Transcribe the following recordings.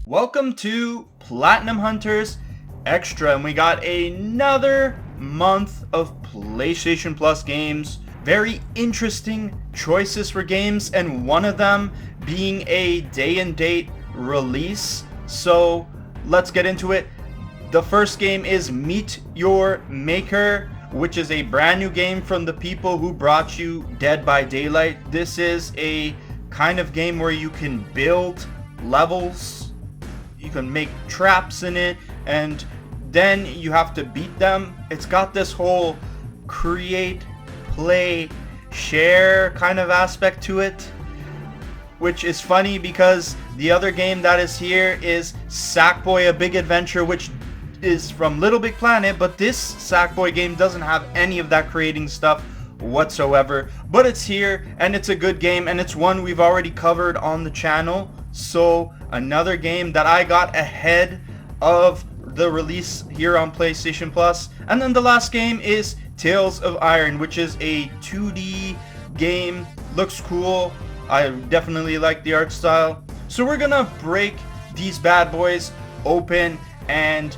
Welcome to Platinum Hunters Extra, and we got another month of PlayStation Plus games. Very interesting choices for games, and one of them being a day and date release. So let's get into it. The first game is Meet Your Maker, which is a brand new game from the people who brought you Dead by Daylight. This is a kind of game where you can build levels, you can make traps in it, and then you have to beat them. It's got this whole create, play, share kind of aspect to it, which is funny because the other game that is here is Sackboy A Big Adventure, which is from Little Big Planet, but this Sackboy game doesn't have any of that creating stuff whatsoever. But it's here, and it's a good game, and it's one we've already covered on the channel. So another game that I got ahead of the release here on PlayStation Plus. And then the last game is Tales of Iron, which is a 2D game. Looks cool. I definitely like the art style. So we're gonna break these bad boys open and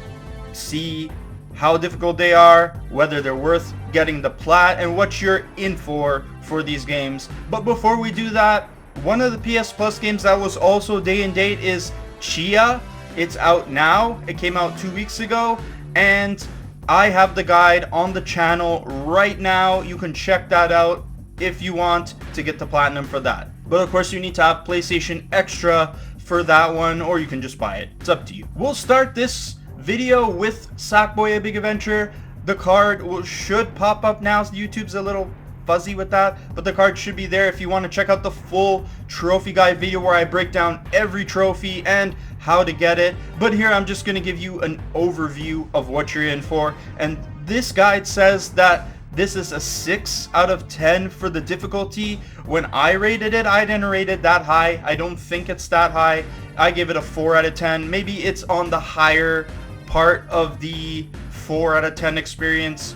see how difficult they are, whether they're worth getting the plat, and what you're in for these games. But before we do that, one of the PS Plus games that was also day and date is Chia. It's out now. It came out 2 weeks ago, and I have the guide on the channel right now. You can check that out if you want to get the platinum for that. But of course you need to have PlayStation Extra for that one, or you can just buy it. It's up to you. We'll start this video with Sackboy A Big Adventure. The card should pop up now. YouTube's a little fuzzy with that, but the card should be there if you want to check out the full trophy guide video where I break down every trophy and how to get it. But here I'm just going to give you an overview of what you're in for, and this guide says that this is a 6 out of 10 for the difficulty. When I rated it, I didn't rate it that high. I don't think it's that high. I give it a 4 out of 10. Maybe it's on the higher part of the 4 out of 10 experience,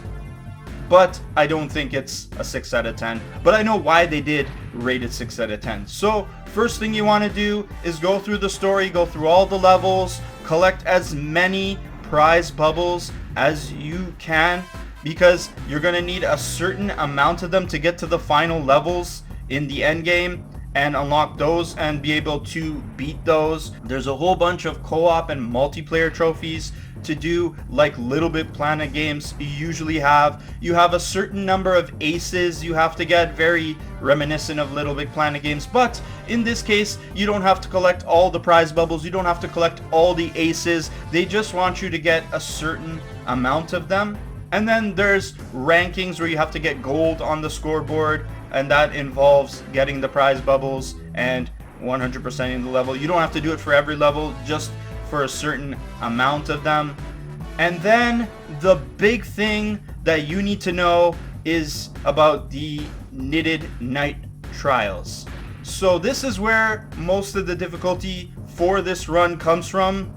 but I don't think it's a 6 out of 10. But I know why they did rate it 6 out of 10. So first thing you want to do is go through the story, go through all the levels, collect as many prize bubbles as you can, because you're going to need a certain amount of them to get to the final levels in the end game and unlock those and be able to beat those. There's a whole bunch of co-op and multiplayer trophies to do, like Little Big Planet games usually have. You have a certain number of aces you have to get, very reminiscent of Little Big Planet games, but in this case you don't have to collect all the prize bubbles, you don't have to collect all the aces. They just want you to get a certain amount of them. And then there's rankings where you have to get gold on the scoreboard, and that involves getting the prize bubbles and 100%ing the level. You don't have to do it for every level, just for a certain amount of them. And then the big thing that you need to know is about the Knitted Night Trials. So this is where most of the difficulty for this run comes from.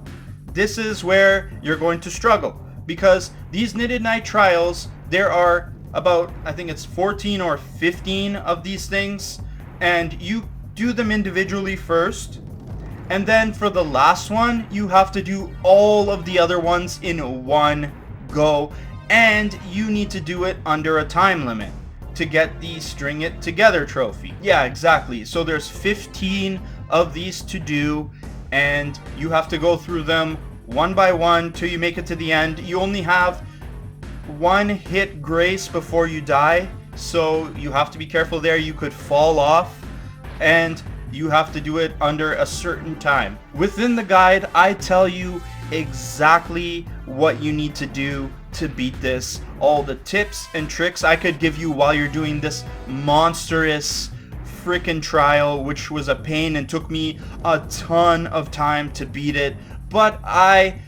This is where you're going to struggle, because these Knitted Night Trials, there are about, I think it's 14 or 15 of these things, and you do them individually first, and then for the last one you have to do all of the other ones in one go, and you need to do it under a time limit to get the String It Together trophy. Yeah, exactly. So there's 15 of these to do, and you have to go through them one by one till you make it to the end. You only have one hit grace before you die, so you have to be careful there. You could fall off, and you have to do it under a certain time. Within the guide, I tell you exactly what you need to do to beat this. All the tips and tricks I could give you while you're doing this monstrous freaking trial, which was a pain and took me a ton of time to beat it. But I,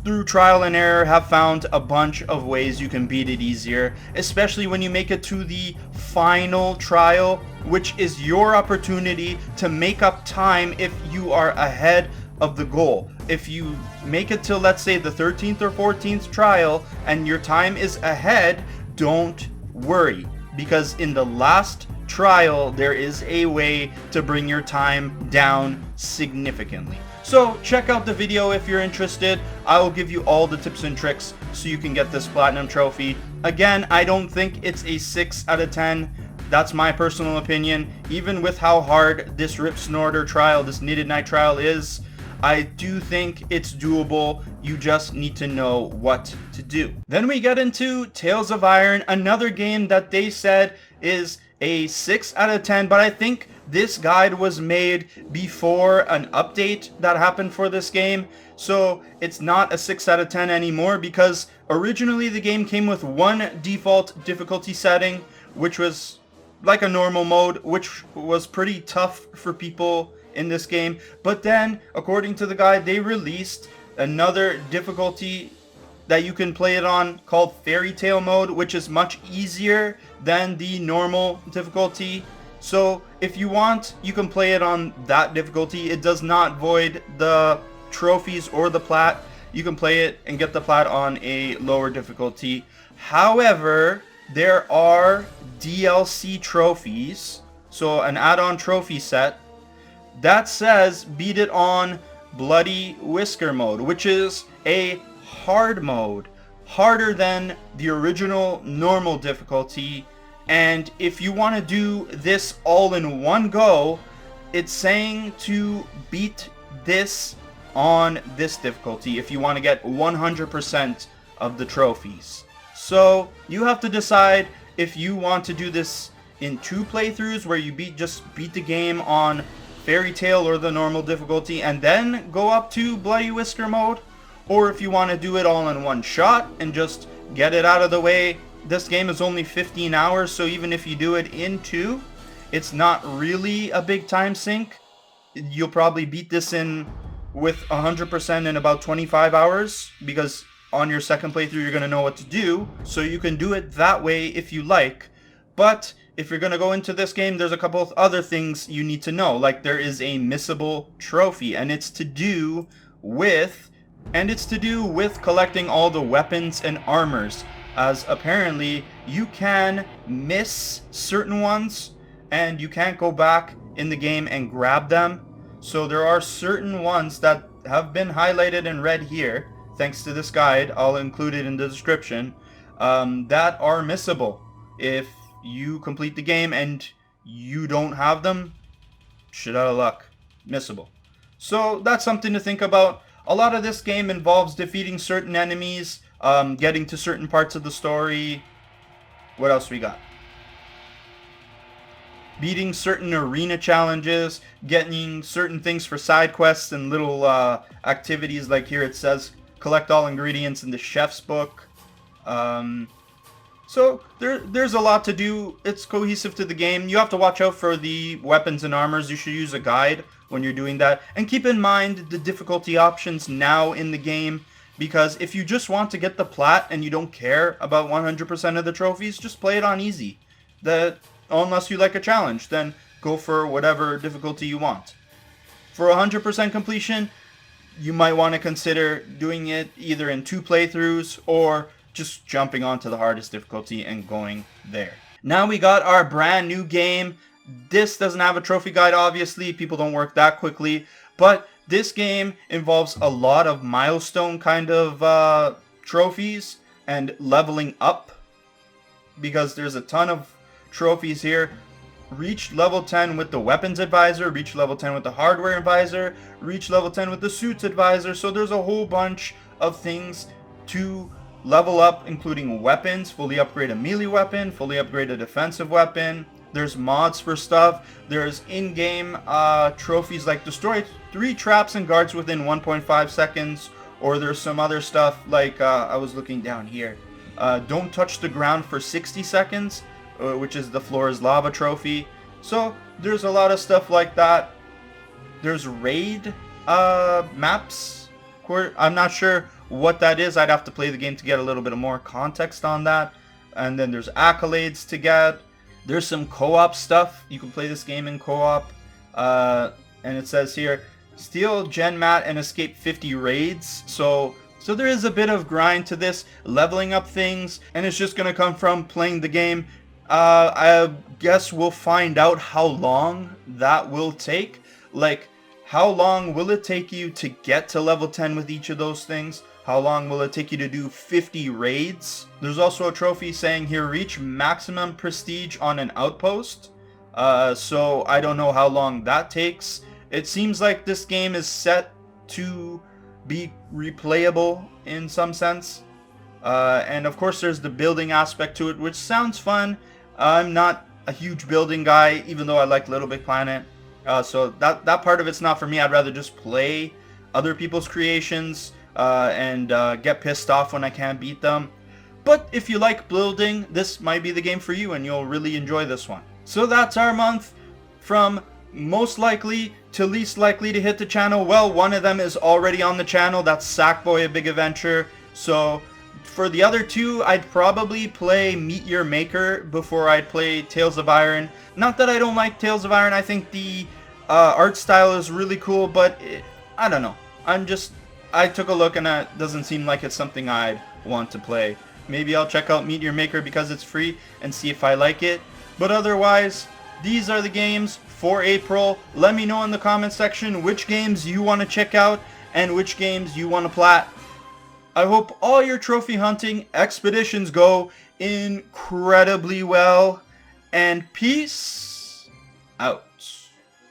through trial and error, have found a bunch of ways you can beat it easier, especially when you make it to the final trial, which is your opportunity to make up time if you are ahead of the goal. If you make it till, let's say, the 13th or 14th trial and your time is ahead, don't worry, because in the last trial there is a way to bring your time down significantly. So check out the video if you're interested. I will give you all the tips and tricks so you can get this platinum trophy. Again, I don't think it's a 6 out of 10. That's my personal opinion. Even with how hard this Rip Snorter trial, this Knitted Knight trial is, I do think it's doable. You just need to know what to do. Then we get into Tales of Iron, another game that they said is a 6 out of 10, but I think this guide was made before an update that happened for this game, so it's not a 6 out of 10 anymore, because originally the game came with one default difficulty setting, which was like a normal mode, which was pretty tough for people in this game. But then, according to the guide, they released another difficulty that you can play it on called Fairy Tale mode, which is much easier than the normal difficulty. So if you want, you can play it on that difficulty. It does not void the trophies or the plat. You can play it and get the plat on a lower difficulty. However, there are DLC trophies, so an add-on trophy set that says beat it on Bloody Whisker mode, which is a hard mode, harder than the original normal difficulty. And if you want to do this all in one go, it's saying to beat this on this difficulty if you want to get 100% of the trophies. So you have to decide if you want to do this in 2 playthroughs where you just beat the game on Fairy Tale or the normal difficulty and then go up to Bloody Whisker mode, or if you want to do it all in one shot and just get it out of the way. This game is only 15 hours, so even if you do it in 2, it's not really a big time sink. You'll probably beat this in with 100% in about 25 hours, because on your second playthrough you're going to know what to do, so you can do it that way if you like. But if you're going to go into this game, there's a couple of other things you need to know. Like, there is a missable trophy, and it's to do with collecting all the weapons and armors, as apparently you can miss certain ones and you can't go back in the game and grab them. So there are certain ones that have been highlighted in red here, thanks to this guide, I'll include it in the description, that are missable. If you complete the game and you don't have them, shit out of luck, missable. So that's something to think about. A lot of this game involves defeating certain enemies, getting to certain parts of the story. What else we got? Beating certain arena challenges, getting certain things for side quests and little activities, like here it says collect all ingredients in the chef's book. So there's a lot to do. It's cohesive to the game. You have to watch out for the weapons and armors. You should use a guide when you're doing that. And keep in mind the difficulty options now in the game, because if you just want to get the plat and you don't care about 100% of the trophies, just play it on easy. Unless you like a challenge, then go for whatever difficulty you want. For 100% completion, you might want to consider doing it either in 2 playthroughs or just jumping onto the hardest difficulty and going there. Now we got our brand new game. This doesn't have a trophy guide, obviously. People don't work that quickly. But this game involves a lot of milestone kind of trophies and leveling up, because there's a ton of trophies here. Reach level 10 with the weapons advisor, reach level 10 with the hardware advisor, reach level 10 with the suits advisor. So there's a whole bunch of things to level up, including weapons, fully upgrade a melee weapon, fully upgrade a defensive weapon. There's mods for stuff. There's in-game trophies like destroy 3 traps and guards within 1.5 seconds. Or there's some other stuff like, I was looking down here. Don't touch the ground for 60 seconds, which is the floor is lava trophy. So there's a lot of stuff like that. There's raid maps. I'm not sure what that is. I'd have to play the game to get a little bit more context on that. And then there's accolades to get. There's some co-op stuff. You can play this game in co-op. And it says here, steal Gen Mat and escape 50 raids. So there is a bit of grind to this, leveling up things, and it's just going to come from playing the game. I guess we'll find out how long that will take. Like, How long will it take you to get to level 10 with each of those things? How long will it take you to do 50 raids? There's also a trophy saying here, reach maximum prestige on an outpost. So I don't know how long that takes. It seems like this game is set to be replayable in some sense. And of course there's the building aspect to it, which sounds fun. I'm not a huge building guy, even though I like Little Big Planet. So that part of it's not for me. I'd rather just play other people's creations and get pissed off when I can't beat them. But if you like building, this might be the game for you and you'll really enjoy this one. So that's our month, from most likely to least likely to hit the channel. Well, one of them is already on the channel. That's Sackboy A Big Adventure. So for the other two, I'd probably play Meet Your Maker before I'd play Tales of Iron. Not that I don't like Tales of Iron. I think the art style is really cool, but I don't know. I took a look and it doesn't seem like it's something I'd want to play. Maybe I'll check out Meet Your Maker because it's free and see if I like it. But otherwise, these are the games for April. Let me know in the comment section which games you want to check out and which games you want to plat. I hope all your trophy hunting expeditions go incredibly well. And peace out.